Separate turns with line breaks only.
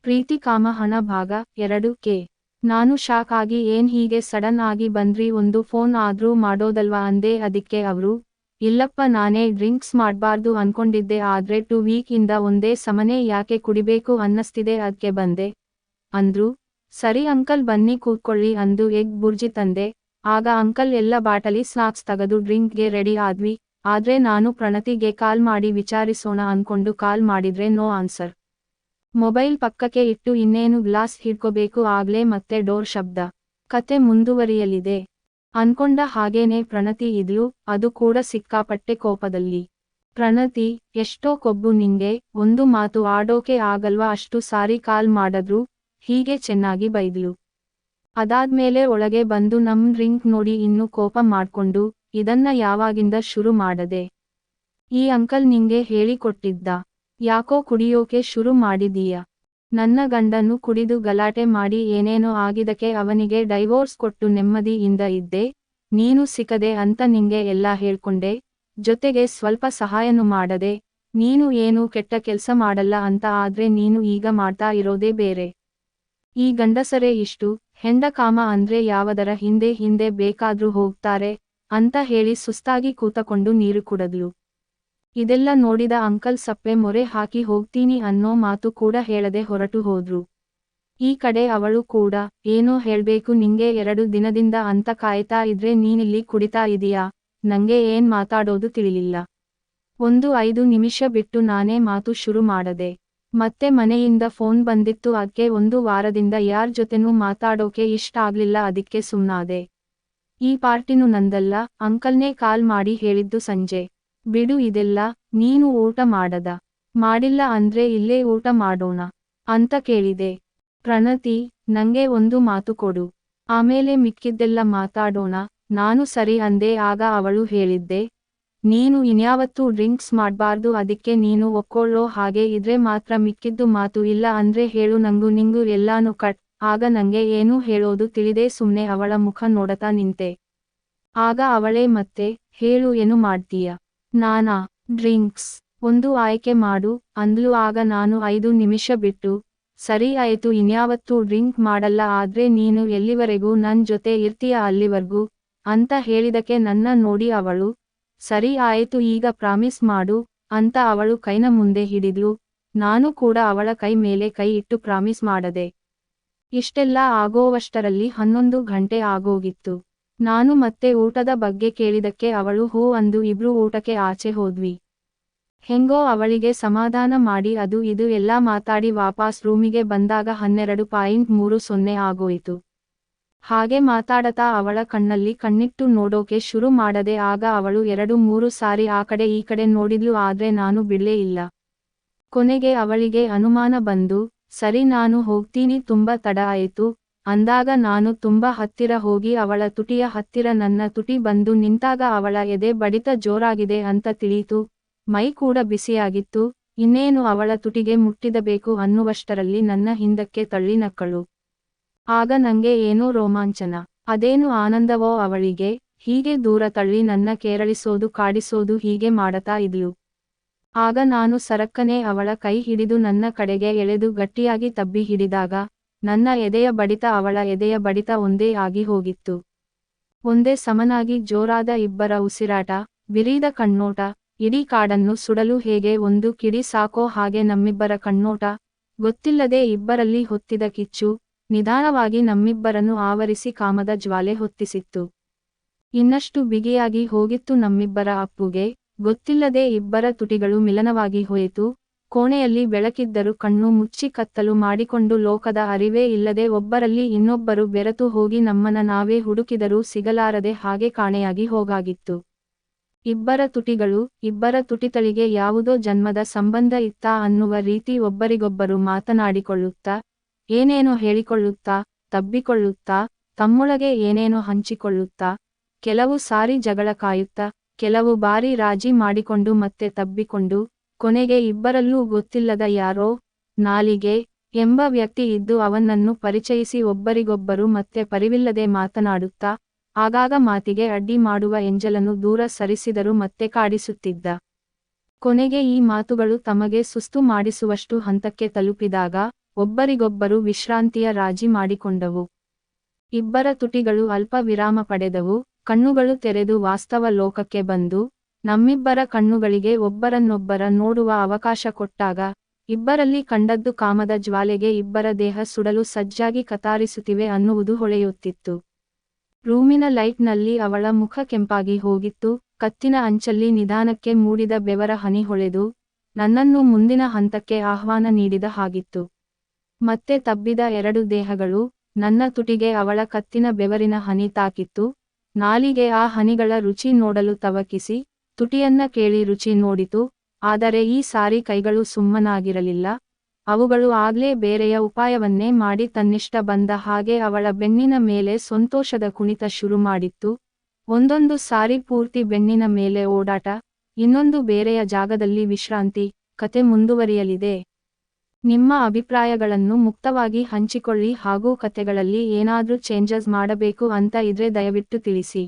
ಪ್ರೀತಿ ಕಾಮ ಹಣ ಭಾಗ 2ಕ್ಕೆ ನಾನು ಶಾಕ್ ಆಗಿ ಏನ್ ಹೀಗೆ ಸಡನ್ ಆಗಿ ಬಂದ್ರಿ, ಒಂದು ಫೋನ್ ಆದ್ರೂ ಮಾಡೋದಲ್ವಾ ಅಂದೆ. ಅದಕ್ಕೆ ಅವ್ರು, ಇಲ್ಲಪ್ಪ ನಾನೇ ಡ್ರಿಂಕ್ಸ್ ಮಾಡ್ಬಾರ್ದು ಅನ್ಕೊಂಡಿದ್ದೆ, ಆದ್ರೆ 2 ವೀಕ್ ಇಂದ ಒಂದೇ ಸಮನೆ ಯಾಕೆ ಕುಡಿಬೇಕು ಅನ್ನಸ್ತಿದೆ ಅದ್ಕೆ ಬಂದೆ ಅಂದ್ರು. ಸರಿ ಅಂಕಲ್ ಬನ್ನಿ ಕೂತ್ಕೊಳ್ಳಿ ಅಂದು ಎಗ್ ಬುರ್ಜಿ ತಂದೆ. ಆಗ ಅಂಕಲ್ ಎಲ್ಲ ಬಾಟಲಿ ಸ್ನಾಕ್ಸ್ ತಗದು ಡ್ರಿಂಕ್ಗೆ ರೆಡಿ ಆದ್ವಿ. ಆದ್ರೆ ನಾನು ಪ್ರಣತಿಗೆ ಕಾಲ್ ಮಾಡಿ ವಿಚಾರಿಸೋಣ ಅನ್ಕೊಂಡು ಕಾಲ್ ಮಾಡಿದ್ರೆ ನೋ ಆನ್ಸರ್. ಮೊಬೈಲ್ ಪಕ್ಕಕ್ಕೆ ಇಟ್ಟು ಇನ್ನೇನು ಗ್ಲಾಸ್ ಹಿಡ್ಕೋಬೇಕು, ಆಗ್ಲೇ ಮತ್ತೆ ಡೋರ್ ಶಬ್ದ. ಕತೆ ಮುಂದುವರಿಯಲಿದೆ ಅನ್ಕೊಂಡ ಹಾಗೇನೆ ಪ್ರಣತಿ ಇದ್ಲು, ಅದು ಕೂಡ ಸಿಕ್ಕಾಪಟ್ಟೆ ಕೋಪದಲ್ಲಿ. ಪ್ರಣತಿ, ಎಷ್ಟೋ ಕೊಬ್ಬು ನಿಂಗೆ, ಒಂದು ಮಾತು ಆಡೋಕೆ ಆಗಲ್ವಾ, ಅಷ್ಟು ಸಾರಿ ಕಾಲ್ ಮಾಡದ್ರು, ಹೀಗೆ ಚೆನ್ನಾಗಿ ಬೈದ್ಲು. ಅದಾದ್ಮೇಲೆ ಒಳಗೆ ಬಂದು ನಮ್ ಡ್ರಿಂಕ್ ನೋಡಿ ಇನ್ನು ಕೋಪ ಮಾಡ್ಕೊಂಡು, ಇದನ್ನ ಯಾವಾಗಿಂದ ಶುರು ಮಾಡದೆ? ಈ ಅಂಕಲ್ ನಿಂಗೆ ಹೇಳಿಕೊಟ್ಟಿದ್ದ? ಯಾಕೋ ಕುಡಿಯೋಕೆ ಶುರು ಮಾಡಿದೀಯ? ನನ್ನ ಗಂಡನು ಕುಡಿದು ಗಲಾಟೆ ಮಾಡಿ ಏನೇನೋ ಆಗಿದಕ್ಕೆ ಅವನಿಗೆ ಡೈವೋರ್ಸ್ ಕೊಟ್ಟು ನೆಮ್ಮದಿಯಿಂದ ಇದ್ದೆ, ನೀನು ಸಿಕ್ಕದೆ ಅಂತ ನಿಂಗೆ ಎಲ್ಲ ಹೇಳ್ಕೊಂಡೆ, ಜೊತೆಗೆ ಸ್ವಲ್ಪ ಸಹಾಯನೂ ಮಾಡದೆ. ನೀನು ಏನು ಕೆಟ್ಟ ಕೆಲ್ಸ ಮಾಡಲ್ಲ ಅಂತ, ಆದ್ರೆ ನೀನು ಈಗ ಮಾಡ್ತಾ ಇರೋದೇ ಬೇರೆ. ಈ ಗಂಡಸರೇ ಇಷ್ಟು ಹೆಂಡ ಕಾಮ ಅಂದ್ರೆ ಯಾವದರ ಹಿಂದೆ ಹಿಂದೆ ಬೇಕಾದ್ರೂ ಹೋಗ್ತಾರೆ ಅಂತ ಹೇಳಿ ಸುಸ್ತಾಗಿ ಕೂತಕೊಂಡು ನೀರು ಕುಡದ್ಲು. ಇದೆಲ್ಲ ನೋಡಿದ ಅಂಕಲ್ ಸಪ್ಪೆ ಮೊರೆ ಹಾಕಿ ಹೋಗ್ತೀನಿ ಅನ್ನೋ ಮಾತು ಕೂಡ ಹೇಳದೆ ಹೊರಟು ಹೋದ್ರು. ಈ ಕಡೆ ಅವಳು ಕೂಡ, ಏನೋ ಹೇಳ್ಬೇಕು ನಿಂಗೆ 2 ದಿನದಿಂದ ಅಂತ ಕಾಯ್ತಾ ಇದ್ರೆ ನೀನಿಲ್ಲಿ ಕುಡಿತಾ ಇದೀಯಾ? ನಂಗೆ ಏನ್ ಮಾತಾಡೋದು ತಿಳಿಲಿಲ್ಲ. ಒಂದು 5 ನಿಮಿಷ ಬಿಟ್ಟು ನಾನೇ ಮಾತು ಶುರು ಮಾಡದೆ. ಮತ್ತೆ ಮನೆಯಿಂದ ಫೋನ್ ಬಂದಿತ್ತು, ಅದ್ಕೆ 1 ವಾರದಿಂದ ಯಾರ್ ಜೊತೆನೂ ಮಾತಾಡೋಕೆ ಇಷ್ಟ ಆಗ್ಲಿಲ್ಲ, ಅದಕ್ಕೆ ಸುಮ್ನಾದೆ. ಈ ಪಾರ್ಟಿನೂ ನಂದಲ್ಲ, ಅಂಕಲ್ನೇ ಕಾಲ್ ಮಾಡಿ ಹೇಳಿದ್ದು ಸಂಜೆ. ಬಿಡು ಇದೆಲ್ಲ, ನೀನು ಊಟ ಮಾಡದ? ಮಾಡಿಲ್ಲ ಅಂದ್ರೆ ಇಲ್ಲೇ ಊಟ ಮಾಡೋಣ ಅಂತ ಕೇಳಿದೆ. ಪ್ರಣತಿ, ನಂಗೆ ಒಂದು ಮಾತು ಕೊಡು, ಆಮೇಲೆ ಮಿಕ್ಕಿದ್ದೆಲ್ಲ ಮಾತಾಡೋಣ. ನಾನು ಸರಿ ಅಂದೆ. ಆಗ ಅವಳು ಹೇಳಿದ್ದೆ, ನೀನು ಇನ್ಯಾವತ್ತೂ ಡ್ರಿಂಕ್ಸ್ ಮಾಡ್ಬಾರ್ದು, ಅದಕ್ಕೆ ನೀನು ಒಪ್ಕೊಳ್ಳೋ ಹಾಗೆ ಇದ್ರೆ ಮಾತ್ರ ಮಿಕ್ಕಿದ್ದು ಮಾತು, ಇಲ್ಲ ಅಂದ್ರೆ ಹೇಳು, ನಂಗೂ ನಿಂಗೂ ಎಲ್ಲಾನು ಕಟ್. ಆಗ ನಂಗೆ ಏನೂ ಹೇಳೋದು ತಿಳಿದೆ ಸುಮ್ನೆ ಅವಳ ಮುಖ ನೋಡತಾ ನಿಂತೆ. ಆಗ ಅವಳೇ ಮತ್ತೆ, ಹೇಳು ಏನು ಮಾಡ್ತೀಯ? ನಾನಾ? ಡ್ರಿಂಕ್ಸ್ ಒಂದು ಆಯ್ಕೆ ಮಾಡು ಅಂದ್ಲು. ಆಗ ನಾನು 5 ನಿಮಿಷ ಬಿಟ್ಟು, ಸರಿ ಆಯ್ತು ಇನ್ಯಾವತ್ತೂ ಡ್ರಿಂಕ್ ಮಾಡಲ್ಲ, ಆದ್ರೆ ನೀನು ಎಲ್ಲಿವರೆಗೂ ನನ್ ಜೊತೆ ಇರ್ತೀಯ ಅಲ್ಲಿವರ್ಗೂ ಅಂತ ಹೇಳಿದಕ್ಕೆ ನನ್ನ ನೋಡಿ ಅವಳು, ಸರಿ ಆಯ್ತು ಈಗ ಪ್ರಾಮಿಸ್ ಮಾಡು ಅಂತ ಅವಳು ಕೈನ ಮುಂದೆ ಹಿಡಿದ್ಲು. ನಾನು ಕೂಡ ಅವಳ ಕೈ ಮೇಲೆ ಕೈ ಇಟ್ಟು ಪ್ರಾಮಿಸ್ ಮಾಡದೆ. ಇಷ್ಟೆಲ್ಲ ಆಗೋವಷ್ಟರಲ್ಲಿ 11 ಗಂಟೆ ಆಗೋಗಿತ್ತು. ನಾನು ಮತ್ತೆ ಊಟದ ಬಗ್ಗೆ ಕೇಳಿದಕ್ಕೆ ಅವಳು ಹೂ ಅಂದು ಇಬ್ರು ಊಟಕ್ಕೆ ಆಚೆ ಹೋದ್ವಿ. ಹೆಂಗೋ ಅವಳಿಗೆ ಸಮಾಧಾನ ಮಾಡಿ ಅದು ಇದು ಎಲ್ಲ ಮಾತಾಡಿ ವಾಪಸ್ ರೂಮಿಗೆ ಬಂದಾಗ 12:30 ಆಗೋಯಿತು. ಹಾಗೆ ಮಾತಾಡತಾ ಅವಳ ಕಣ್ಣಲ್ಲಿ ಕಣ್ಣಿಟ್ಟು ನೋಡೋಕೆ ಶುರು ಮಾಡದೆ. ಆಗ ಅವಳು 2-3 ಸಾರಿ ಆ ಕಡೆ ಈ ಕಡೆ ನೋಡಿದ್ಲು, ಆದ್ರೆ ನಾನು ಬಿಡ್ಲೇ ಇಲ್ಲ. ಕೊನೆಗೆ ಅವಳಿಗೆ ಅನುಮಾನ ಬಂದು, ಸರಿ ನಾನು ಹೋಗ್ತೀನಿ ತುಂಬಾ ತಡ ಆಯ್ತು ಅಂದಾಗ ನಾನು ತುಂಬಾ ಹತ್ತಿರ ಹೋಗಿ ಅವಳ ತುಟಿಯ ಹತ್ತಿರ ನನ್ನ ತುಟಿ ಬಂದು ನಿಂತಾಗ ಅವಳ ಎದೆ ಬಡಿತ ಜೋರಾಗಿದೆ ಅಂತ ತಿಳಿಯಿತು. ಮೈ ಕೂಡ ಬಿಸಿಯಾಗಿತ್ತು. ಇನ್ನೇನು ಅವಳ ತುಟಿಗೆ ಮುಟ್ಟಿದಬೇಕು ಅನ್ನುವಷ್ಟರಲ್ಲಿ ನನ್ನ ಹಿಂದಕ್ಕೆ ತಳ್ಳಿ ನಕ್ಕಳು. ಆಗ ನಂಗೆ ಏನೋ ರೋಮಾಂಚನ, ಅದೇನು ಆನಂದವೋ ಅವಳಿಗೆ ಹೀಗೆ ದೂರ ತಳ್ಳಿ ನನ್ನ ಕೇರಳಿಸೋದು ಕಾಡಿಸೋದು ಹೀಗೆ ಮಾಡತಾ ಇದ್ಲು. ಆಗ ನಾನು ಸರಕ್ಕನೆ ಅವಳ ಕೈ ಹಿಡಿದು ನನ್ನ ಕಡೆಗೆ ಎಳೆದು ಗಟ್ಟಿಯಾಗಿ ತಬ್ಬಿ ಹಿಡಿದಾಗ ನನ್ನ ಎದೆಯ ಬಡಿತ ಅವಳ ಎದೆಯ ಬಡಿತ ಒಂದೇ ಆಗಿ ಹೋಗಿತ್ತು. ಒಂದೇ ಸಮನಾಗಿ ಜೋರಾದ ಇಬ್ಬರ ಉಸಿರಾಟ, ಬಿರಿದ ಕಣ್ಣೋಟ, ಇಡೀ ಕಾಡನ್ನು ಸುಡಲು ಹೇಗೆ ಒಂದು ಕಿಡಿ ಸಾಕೋ ಹಾಗೆ ನಮ್ಮಿಬ್ಬರ ಕಣ್ಣೋಟ, ಗೊತ್ತಿಲ್ಲದೆ ಇಬ್ಬರಲ್ಲಿ ಹೊತ್ತಿದ ಕಿಚ್ಚು ನಿಧಾನವಾಗಿ ನಮ್ಮಿಬ್ಬರನ್ನು ಆವರಿಸಿ ಕಾಮದ ಜ್ವಾಲೆ ಹೊತ್ತಿಸಿತ್ತು. ಇನ್ನಷ್ಟು ಬಿಗಿಯಾಗಿ ಹೋಗಿತ್ತು ನಮ್ಮಿಬ್ಬರ ಅಪ್ಪುಗೆ. ಗೊತ್ತಿಲ್ಲದೆ ಇಬ್ಬರ ತುಟಿಗಳು ಮಿಲನವಾಗಿ ಹೋಯಿತು. ಕೋಣೆಯಲ್ಲಿ ಬೆಳಕಿದ್ದರೂ ಕಣ್ಣು ಮುಚ್ಚಿ ಕತ್ತಲು ಮಾಡಿಕೊಂಡು ಲೋಕದ ಅರಿವೇ ಇಲ್ಲದೆ ಒಬ್ಬರಲ್ಲಿ ಇನ್ನೊಬ್ಬರು ಬೆರೆತು ಹೋಗಿ ನಮ್ಮನ್ನ ನಾವೇ ಹುಡುಕಿದರೂ ಸಿಗಲಾರದೆ ಹಾಗೆ ಕಾಣೆಯಾಗಿ ಹೋಗಾಗಿತ್ತು. ಇಬ್ಬರ ತುಟಿಗಳು, ಇಬ್ಬರ ತುಟಿತಳಿಗೆ ಯಾವುದೋ ಜನ್ಮದ ಸಂಬಂಧ ಇತ್ತಾ ಅನ್ನುವ ರೀತಿ ಒಬ್ಬರಿಗೊಬ್ಬರು ಮಾತನಾಡಿಕೊಳ್ಳುತ್ತಾ, ಏನೇನೋ ಹೇಳಿಕೊಳ್ಳುತ್ತಾ, ತಬ್ಬಿಕೊಳ್ಳುತ್ತಾ, ತಮ್ಮೊಳಗೆ ಏನೇನೋ ಹಂಚಿಕೊಳ್ಳುತ್ತಾ, ಕೆಲವು ಸಾರಿ ಜಗಳ ಕಾಯುತ್ತಾ, ಕೆಲವು ಬಾರಿ ರಾಜಿ ಮಾಡಿಕೊಂಡು ಮತ್ತೆ ತಬ್ಬಿಕೊಂಡು, ಕೊನೆಗೆ ಇಬ್ಬರಲ್ಲೂ ಗೊತ್ತಿಲ್ಲದ ಯಾರೋ ನಾಲಿಗೆ ಎಂಬ ವ್ಯಕ್ತಿ ಇದ್ದು ಅವನನ್ನು ಪರಿಚಯಿಸಿ ಒಬ್ಬರಿಗೊಬ್ಬರು ಮತ್ತೆ ಪರಿವಿಲ್ಲದೆ ಮಾತನಾಡುತ್ತಾ, ಆಗಾಗ ಮಾತಿಗೆ ಅಡ್ಡಿ ಮಾಡುವ ಎಂಜಲನ್ನು ದೂರ ಸರಿಸಿದರೂ ಮತ್ತೆ ಕಾಡಿಸುತ್ತಿದ್ದ. ಕೊನೆಗೆ ಈ ಮಾತುಗಳು ತಮಗೆ ಸುಸ್ತು ಮಾಡಿಸುವಷ್ಟು ಹಂತಕ್ಕೆ ತಲುಪಿದಾಗ ಒಬ್ಬರಿಗೊಬ್ಬರು ವಿಶ್ರಾಂತಿಯ ರಾಜಿ ಮಾಡಿಕೊಂಡವು. ಇಬ್ಬರ ತುಟಿಗಳು ಅಲ್ಪ ವಿರಾಮ ಪಡೆದವು, ಕಣ್ಣುಗಳು ತೆರೆದು ವಾಸ್ತವ ಲೋಕಕ್ಕೆ ಬಂದು, ನಮ್ಮಿಬ್ಬರ ಕಣ್ಣುಗಳಿಗೆ ಒಬ್ಬರನ್ನೊಬ್ಬರ ನೋಡುವ ಅವಕಾಶ ಕೊಟ್ಟಾಗ, ಇಬ್ಬರಲ್ಲಿ ಕಂಡದ್ದು ಕಾಮದ ಜ್ವಾಲೆಗೆ ಇಬ್ಬರ ದೇಹ ಸುಡಲು ಸಜ್ಜಾಗಿ ಕತಾರಿಸುತ್ತಿವೆ ಅನ್ನುವುದು ಹೊಳೆಯುತ್ತಿತ್ತು. ರೂಮಿನ ಲೈಟ್ನಲ್ಲಿ ಅವಳ ಮುಖ ಕೆಂಪಾಗಿ ಹೋಗಿತ್ತು, ಕತ್ತಿನ ಅಂಚಲ್ಲಿ ನಿಧಾನಕ್ಕೆ ಮೂಡಿದ ಬೆವರ ಹನಿ ಹೊಳೆದು, ನನ್ನನ್ನು ಮುಂದಿನ ಹಂತಕ್ಕೆ ಆಹ್ವಾನ ನೀಡಿದ ಹಾಗಿತ್ತು. ಮತ್ತೆ ತಬ್ಬಿದ ಎರಡು ದೇಹಗಳು, ನನ್ನ ತುಟಿಗೆ ಅವಳ ಕತ್ತಿನ ಬೆವರಿನ ಹನಿ ತಾಕಿತ್ತು, ನಾಲಿಗೆ ಆ ಹನಿಗಳ ರುಚಿ ನೋಡಲು ತವಕಿಸಿ, ತುಟಿಯನ್ನ ಕೇಳಿ ರುಚಿ ನೋಡಿತು, ಆದರೆ ಈ ಸಾರಿ ಕೈಗಳು ಸುಮ್ಮನಾಗಿರಲಿಲ್ಲ, ಅವುಗಳು ಆಗ್ಲೇ ಬೇರೆಯ ಉಪಾಯವನ್ನೇ ಮಾಡಿ ತನ್ನಿಷ್ಟ ಬಂದ ಹಾಗೆ ಅವಳ ಬೆನ್ನಿನ ಮೇಲೆ ಸಂತೋಷದ ಕುಣಿತ ಶುರು ಮಾಡಿತ್ತು. ಒಂದೊಂದು ಸಾರಿ ಪೂರ್ತಿ ಬೆನ್ನಿನ ಮೇಲೆ ಓಡಾಟ, ಇನ್ನೊಂದು ಬೇರೆಯ ಜಾಗದಲ್ಲಿ ವಿಶ್ರಾಂತಿ. ಕತೆ ಮುಂದುವರಿಯಲಿದೆ. ನಿಮ್ಮ ಅಭಿಪ್ರಾಯಗಳನ್ನು ಮುಕ್ತವಾಗಿ ಹಂಚಿಕೊಳ್ಳಿ ಹಾಗೂ ಕತೆಗಳಲ್ಲಿ ಏನಾದ್ರೂ ಚೇಂಜಸ್ ಮಾಡಬೇಕು ಅಂತ ಇದ್ರೆ ದಯವಿಟ್ಟು ತಿಳಿಸಿ.